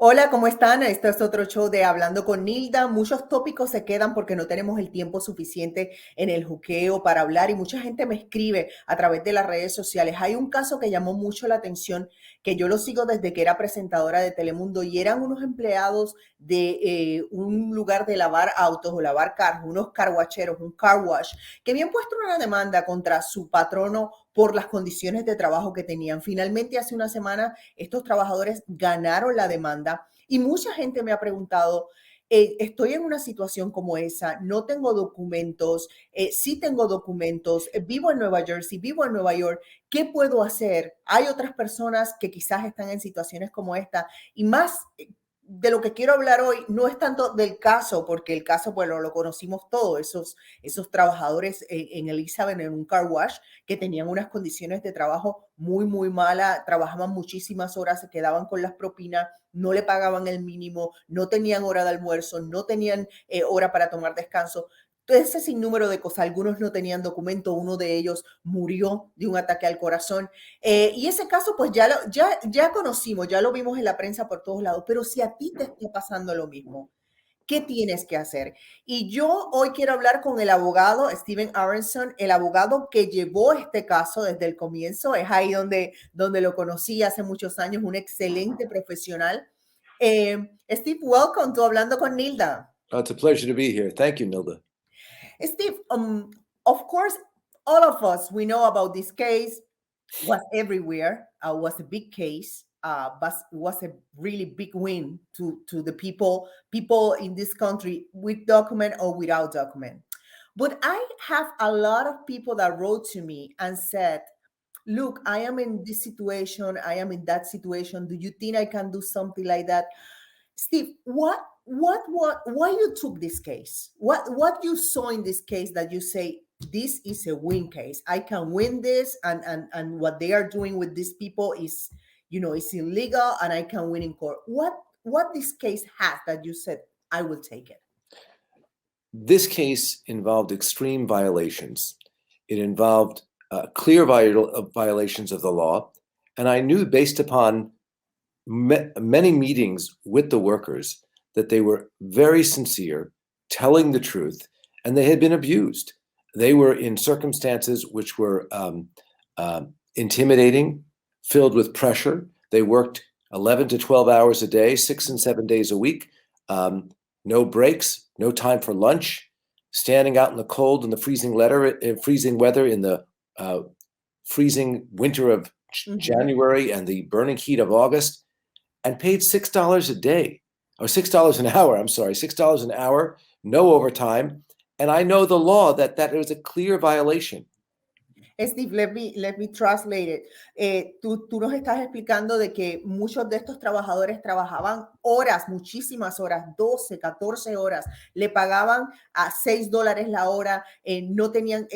Hola, ¿cómo están? Este es otro show de Hablando con Nilda. Muchos tópicos se quedan porque no tenemos el tiempo suficiente en el juqueo para hablar y mucha gente me escribe a través de las redes sociales. Hay un caso que llamó mucho la atención, que yo lo sigo desde que era presentadora de Telemundo y eran unos empleados de un lugar de lavar autos o lavar carros, unos carwacheros, un car wash, que habían puesto una demanda contra su patrono por las condiciones de trabajo que tenían. Finalmente, hace una semana, estos trabajadores ganaron la demanda y mucha gente me ha preguntado, estoy en una situación como esa, no tengo documentos, sí tengo documentos, vivo en Nueva Jersey, vivo en Nueva York, ¿qué puedo hacer? Hay otras personas que quizás están en situaciones como esta y más de lo que quiero hablar hoy no es tanto del caso, porque el caso, bueno, lo conocimos todos, esos trabajadores en Elizabeth, en un car wash, que tenían unas condiciones de trabajo muy, muy malas, trabajaban muchísimas horas, se quedaban con las propinas, no le pagaban el mínimo, no tenían hora de almuerzo, no tenían hora para tomar descanso. Entonces, ese sinnúmero de cosas, algunos no tenían documento, uno de ellos murió de un ataque al corazón. Y ese caso, pues ya conocimos, ya lo vimos en la prensa por todos lados, pero si a ti te está pasando lo mismo, ¿qué tienes que hacer? Y yo hoy quiero hablar con el abogado Steven Arenson, el abogado que llevó este caso desde el comienzo. Es ahí donde lo conocí hace muchos años, un excelente profesional. Steve, welcome to Hablando con Nilda. It's a pleasure to be here. Thank you, Nilda. Steve, of course, all of us, we know about this case, was everywhere, was a big case, but was a really big win to the people in this country with document or without document. But I have a lot of people that wrote to me and said, look, I am in this situation, I am in that situation. Do you think I can do something like that? Steve, why you took this case? What you saw in this case that you say this is a win case? I can win this, and what they are doing with these people is, is illegal, and I can win in court. What this case has that you said I will take it? This case involved extreme violations. It involved clear violations of the law. And I knew, based upon many meetings with the workers, that they were very sincere, telling the truth, and they had been abused. They were in circumstances which were intimidating, filled with pressure. They worked 11 to 12 hours a day, 6 and 7 days a week, no breaks, no time for lunch, standing out in the cold and the freezing weather in the freezing winter of January and the burning heat of August, and paid $6 a day, or $6 an hour. I'm sorry, $6 an hour, no overtime. And I know the law that it was a clear violation. Steve, let me translate it. Tú nos estás explicando de que muchos de estos trabajadores trabajaban horas, muchísimas horas, 12, 14 horas, le pagaban a $6 la hora, no tenían,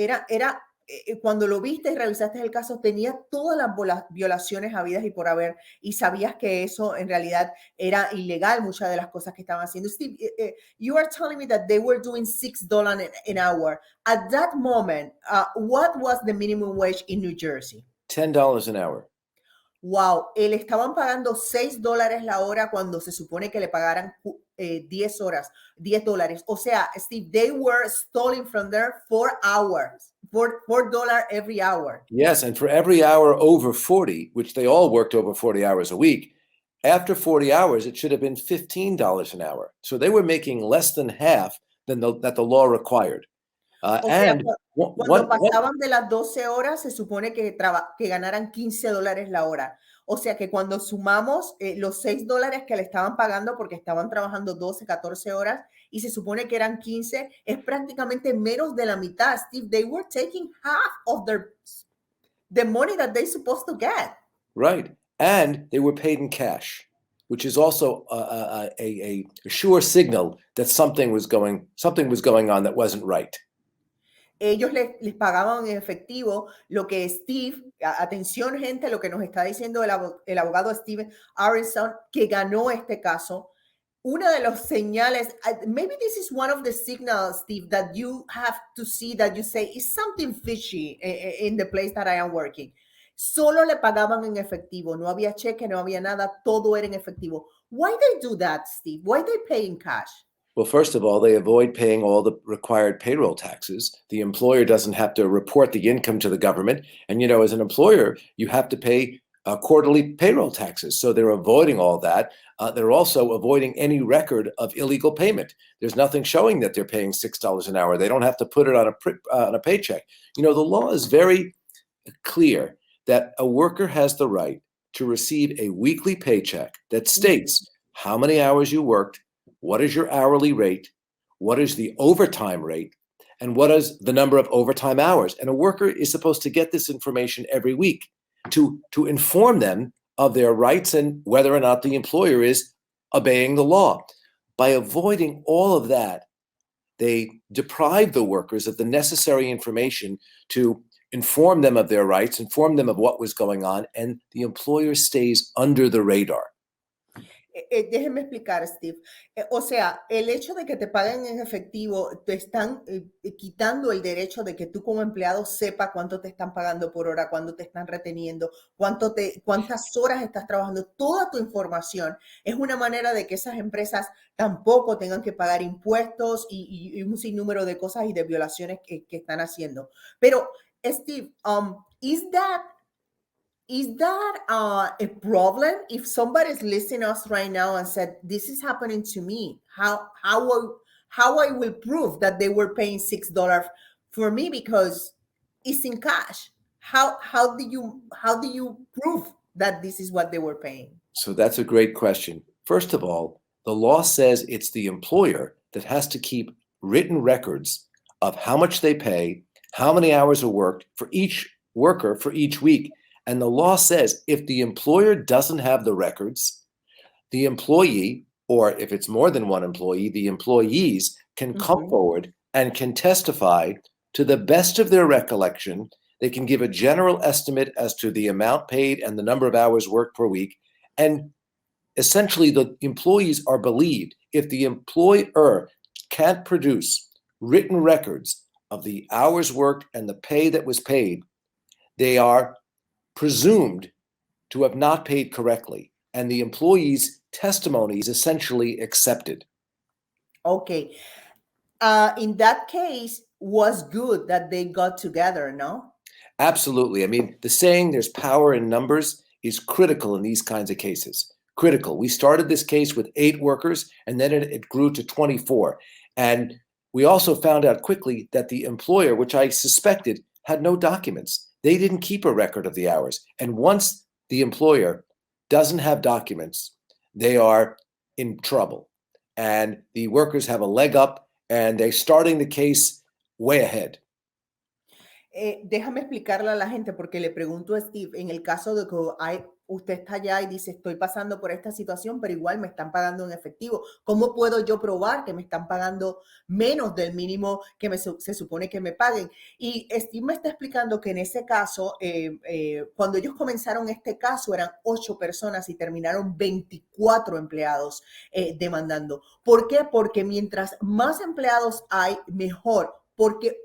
cuando lo viste y revisaste el caso, tenía todas las violaciones habidas y por haber, y sabías que eso en realidad era ilegal, muchas de las cosas que estaban haciendo. Steve, you are telling me that they were doing $6 an hour. At that moment, what was the minimum wage in New Jersey? $10 an hour. Wow, le estaban pagando $6 la hora cuando se supone que le pagaran 10 horas, $10. O sea, Steve, they were stealing from there 4 hours, $4 every hour. Yes, and for every hour over 40, which they all worked over 40 hours a week, after 40 hours, it should have been $15 an hour. So they were making less than half that the law required. Cuando pasaban de las 12 horas, se supone que ganaran $15 la hora. O sea que cuando sumamos los $6 que le estaban pagando porque estaban trabajando 12, 14 horas y se supone que eran 15, es prácticamente menos de la mitad. Steve, they were taking half of the money that they're supposed to get. Right. And they were paid in cash, which is also a sure signal that something was going on that wasn't right. Ellos les pagaban en efectivo, lo que Steve, atención gente, lo que nos está diciendo el abogado Steven Arenson, que ganó este caso. Una de los señales, maybe this is one of the signals, Steve, that you have to see, that you say, is something fishy in the place that I am working. Solo le pagaban en efectivo, no había cheque, no había nada, todo era en efectivo. Why they do that, Steve? Why they pay in cash? Well, first of all, they avoid paying all the required payroll taxes. The employer doesn't have to report the income to the government. And, as an employer, you have to pay quarterly payroll taxes. So they're avoiding all that. They're also avoiding any record of illegal payment. There's nothing showing that they're paying $6 an hour. They don't have to put it on a paycheck. The law is very clear that a worker has the right to receive a weekly paycheck that states how many hours you worked, what is your hourly rate, what is the overtime rate, and what is the number of overtime hours. And a worker is supposed to get this information every week to inform them of their rights and whether or not the employer is obeying the law. By avoiding all of that, they deprive the workers of the necessary information to inform them of their rights, inform them of what was going on, and the employer stays under the radar. Déjenme explicar, Steve. O sea, el hecho de que te paguen en efectivo, te están quitando el derecho de que tú como empleado sepa cuánto te están pagando por hora, cuánto te están reteniendo, cuántas horas estás trabajando. Toda tu información es una manera de que esas empresas tampoco tengan que pagar impuestos y un sinnúmero de cosas y de violaciones que están haciendo. Pero, Steve, is that a problem? If somebody's listening to us right now and said, this is happening to me, how I will prove that they were paying $6 for me because it's in cash? How do you prove that this is what they were paying? So that's a great question. First of all, the law says it's the employer that has to keep written records of how much they pay, how many hours are worked for each worker for each week. And the law says if the employer doesn't have the records, the employee, or if it's more than one employee, the employees can come forward and can testify to the best of their recollection. They can give a general estimate as to the amount paid and the number of hours worked per week. And essentially, the employees are believed. If the employer can't produce written records of the hours worked and the pay that was paid, they are presumed to have not paid correctly, and the employee's testimony is essentially accepted. Okay. In that case, was good that they got together, no? Absolutely. I mean, the saying there's power in numbers is critical in these kinds of cases. Critical. We started this case with 8 workers, and then it grew to 24. And we also found out quickly that the employer, which I suspected, had no documents. They didn't keep a record of the hours. And once the employer doesn't have documents, they are in trouble. And the workers have a leg up, and they're starting the case way ahead. Déjame explicarle a la gente porque le pregunto a Steve, en el caso de que usted está allá y dice, estoy pasando por esta situación, pero igual me están pagando en efectivo. ¿Cómo puedo yo probar que me están pagando menos del mínimo que se supone que me paguen? Y Steve me está explicando que en ese caso, cuando ellos comenzaron este caso, eran 8 personas y terminaron 24 empleados demandando. ¿Por qué? Porque mientras más empleados hay, mejor. Porque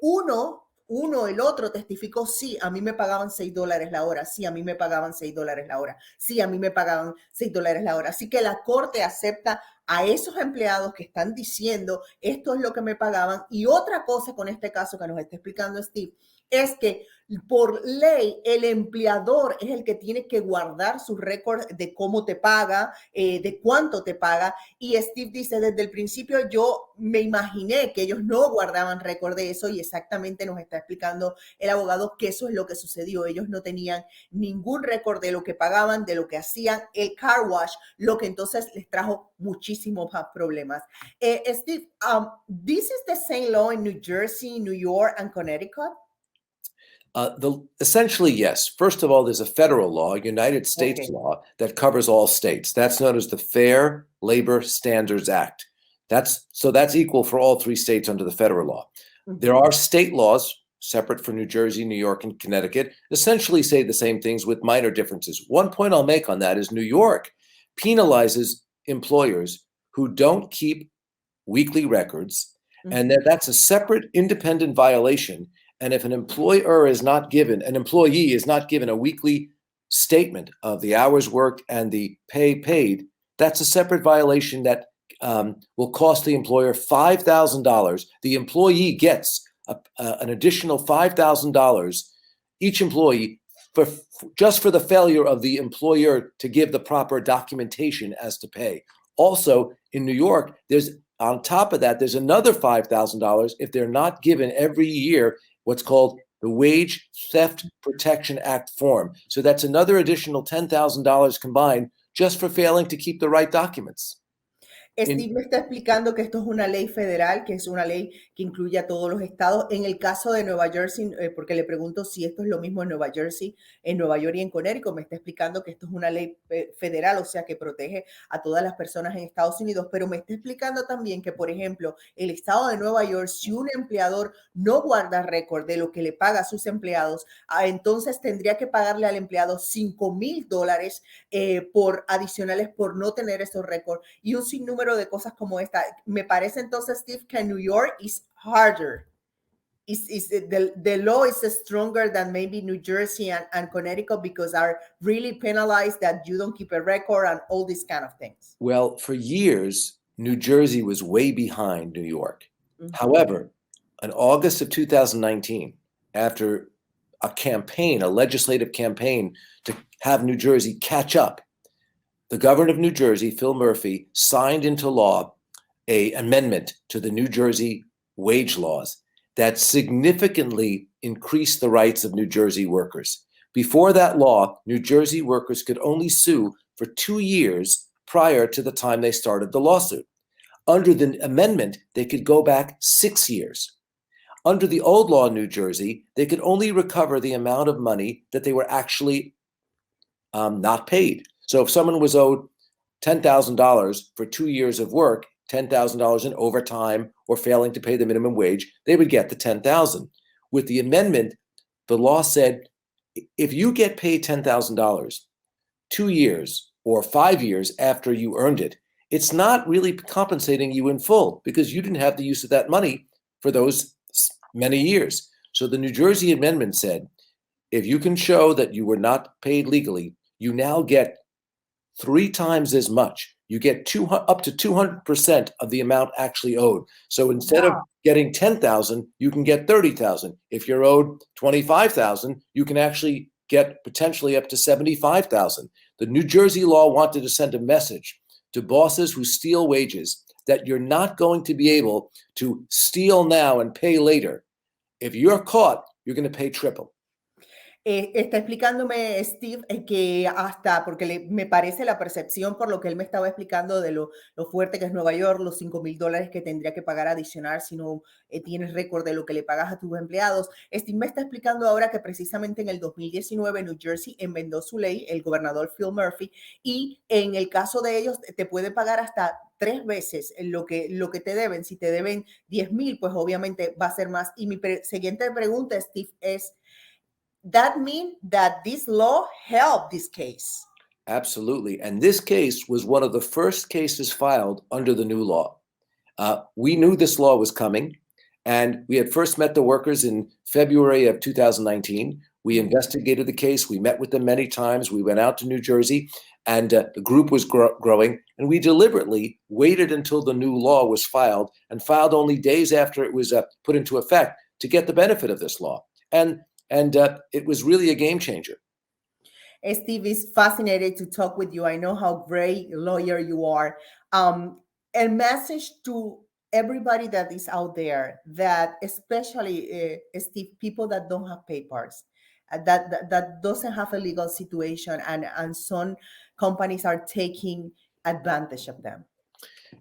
el otro testificó, sí, a mí me pagaban $6 la hora, sí, a mí me pagaban $6 la hora, sí, a mí me pagaban $6 la hora. Así que la corte acepta a esos empleados que están diciendo, esto es lo que me pagaban. Y otra cosa con este caso que nos está explicando Steve, es que por ley el empleador es el que tiene que guardar su récord de cómo te paga, de cuánto te paga. Y Steve dice, desde el principio yo me imaginé que ellos no guardaban récord de eso y exactamente nos está explicando el abogado que eso es lo que sucedió. Ellos no tenían ningún récord de lo que pagaban, de lo que hacían, el car wash, lo que entonces les trajo muchísimos más problemas. Steve, this is the same law in New Jersey, New York, and Connecticut? Essentially, yes. First of all, there's a federal law, United States law, that covers all states. That's known as the Fair Labor Standards Act. That's equal for all 3 states under the federal law. There are state laws, separate for New Jersey, New York, and Connecticut, essentially say the same things with minor differences. One point I'll make on that is New York penalizes employers who don't keep weekly records, and that's a separate independent violation. And if an employee is not given a weekly statement of the hours worked and the pay paid, that's a separate violation that will cost the employer $5,000. The employee gets an additional $5,000, each employee, just for the failure of the employer to give the proper documentation as to pay. Also, in New York, on top of that, there's another $5,000 if they're not given every year what's called the Wage Theft Protection Act form. So that's another additional $10,000 combined just for failing to keep the right documents. Steve me está explicando que esto es una ley federal, que es una ley que incluye a todos los estados. En el caso de Nueva Jersey, porque le pregunto si esto es lo mismo en Nueva Jersey, en Nueva York y en Connecticut, me está explicando que esto es una ley federal, o sea, que protege a todas las personas en Estados Unidos, pero me está explicando también que, por ejemplo, el estado de Nueva York, si un empleador no guarda récord de lo que le paga a sus empleados, entonces tendría que pagarle al empleado $5,000 por adicionales por no tener esos récords y un sinnúmero de cosas como esta. Me parece entonces, Steve, que New York is harder. The law is stronger than maybe New Jersey and Connecticut because are really penalized that you don't keep a record and all these kind of things. Well, for years, New Jersey was way behind New York. Mm-hmm. However, in August of 2019, after a legislative campaign to have New Jersey catch up, the governor of New Jersey, Phil Murphy, signed into law an amendment to the New Jersey wage laws that significantly increased the rights of New Jersey workers. Before that law, New Jersey workers could only sue for 2 years prior to the time they started the lawsuit. Under the amendment, they could go back 6 years. Under the old law in New Jersey, they could only recover the amount of money that they were actually not paid. So if someone was owed $10,000 for 2 years of work, $10,000 in overtime or failing to pay the minimum wage, they would get the $10,000. With the amendment, the law said, if you get paid $10,000 2 years or 5 years after you earned it, it's not really compensating you in full because you didn't have the use of that money for those many years. So the New Jersey amendment said, if you can show that you were not paid legally, you now get 3 times as much. You get up to 200% of the amount actually owed. So instead of getting $10,000, you can get $30,000. If you're owed $25,000, you can actually get potentially up to $75,000. The New Jersey law wanted to send a message to bosses who steal wages that you're not going to be able to steal now and pay later. If you're caught, you're going to pay triple. Está explicándome, Steve, que hasta, porque me parece la percepción por lo que él me estaba explicando de lo fuerte que es Nueva York, los $5,000 que tendría que pagar adicional si no tienes récord de lo que le pagas a tus empleados. Steve me está explicando ahora que precisamente en el 2019 New Jersey enmendó su ley, el gobernador Phil Murphy, y en el caso de ellos te puede pagar hasta 3 veces lo que te deben. Si te deben 10,000, pues obviamente va a ser más. Y mi siguiente pregunta, Steve, es, that mean that this law helped this case? Absolutely. And this case was one of the first cases filed under the new law. We knew this law was coming, and we had first met the workers in February of 2019. We investigated the case. We met with them many times. We went out to New Jersey, and the group was growing. And we deliberately waited until the new law was filed and filed only days after it was put into effect to get the benefit of this law. And it was really a game changer. Steve, is fascinated to talk with you. I know how great lawyer you are. A message to everybody that is out there, that especially, Steve, people that don't have papers, that doesn't have a legal situation, and some companies are taking advantage of them.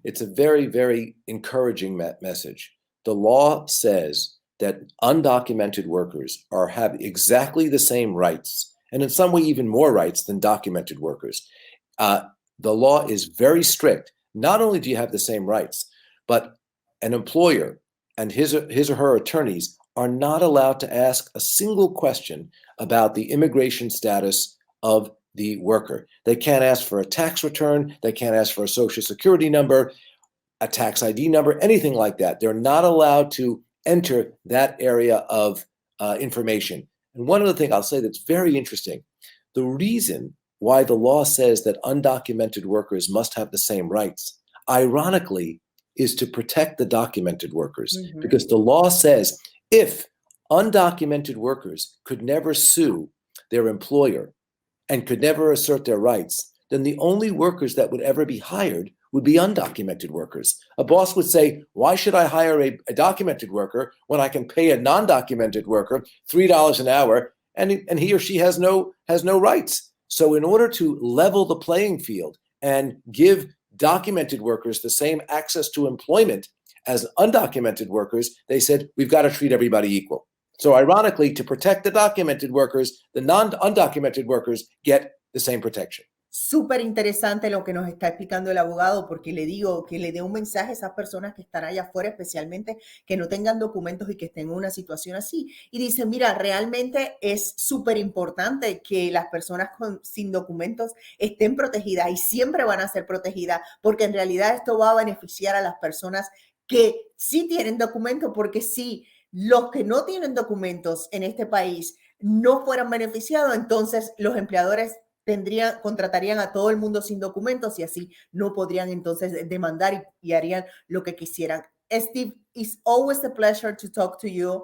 It's a very, very encouraging message. The law says that undocumented workers have exactly the same rights, and in some way even more rights than documented workers. The law is very strict. Not only do you have the same rights, but an employer and his or her attorneys are not allowed to ask a single question about the immigration status of the worker. They can't ask for a tax return. They can't ask for a social security number, a tax ID number, anything like that. They're not allowed to enter that area of information. And one other thing I'll say that's very interesting, the reason why the law says that undocumented workers must have the same rights, ironically, is to protect the documented workers. Mhm. Because the law says if undocumented workers could never sue their employer and could never assert their rights, then the only workers that would ever be hired would be undocumented workers. A boss would say, why should I hire a documented worker when I can pay a non-documented worker $3 an hour and he or she has no rights? So in order to level the playing field and give documented workers the same access to employment as undocumented workers, they said, we've got to treat everybody equal. So ironically, to protect the documented workers, the undocumented workers get the same protection. Súper interesante lo que nos está explicando el abogado, porque le digo que le dé un mensaje a esas personas que están allá afuera, especialmente que no tengan documentos y que estén en una situación así. Y dice, mira, realmente es súper importante que las personas sin documentos estén protegidas y siempre van a ser protegidas, porque en realidad esto va a beneficiar a las personas que sí tienen documentos, porque si los que no tienen documentos en este país no fueran beneficiados, entonces los empleadores contratarían a todo el mundo sin documentos y así no podrían entonces demandar y harían lo que quisieran. Steve, it's always a pleasure to talk to you.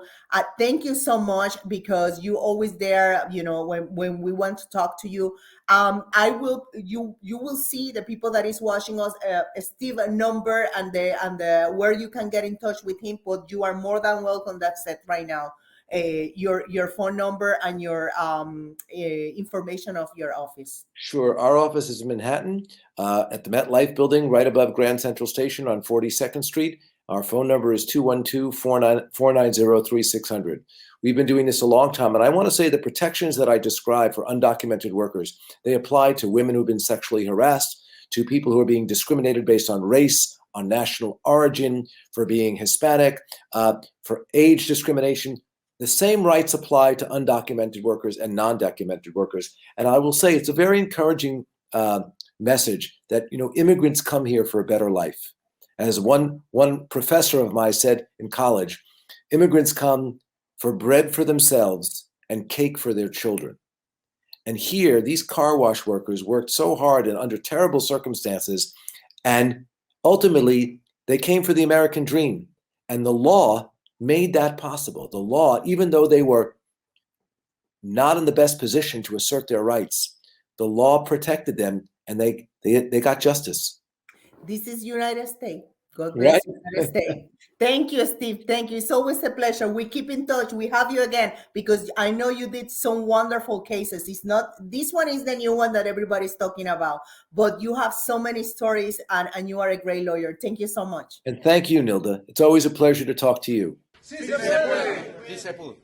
Thank you so much because you always there, you know, when we want to talk to you. You will see the people that is watching us, Steve number and the where you can get in touch with him, but you are more than welcome. That's it right now. Your phone number and your information of your office. Sure. Our office is in Manhattan at the MetLife building right above Grand Central Station on 42nd Street. Our phone number is 212-490-3600. We've been doing this a long time, and I want to say the protections that I described for undocumented workers, they apply to women who've been sexually harassed, to people who are being discriminated based on race, on national origin, for being Hispanic, for age discrimination. The same rights apply to undocumented workers and non-documented workers. And I will say it's a very encouraging message that, you know, immigrants come here for a better life. As one professor of mine said in college, immigrants come for bread for themselves and cake for their children. And here, these car wash workers worked so hard and under terrible circumstances, and ultimately, they came for the American dream. And the law made that possible. The law, even though they were not in the best position to assert their rights, the law protected them and they got justice. This is United States. God bless Right? United States. Thank you, Steve. Thank you. It's always a pleasure. We keep in touch. We have you again because I know you did some wonderful cases. It's not, this one is the new one that everybody's talking about, but you have so many stories and you are a great lawyer. Thank you so much. And thank you, Nilda. It's always a pleasure to talk to you. Sí se puede. Sí se puede.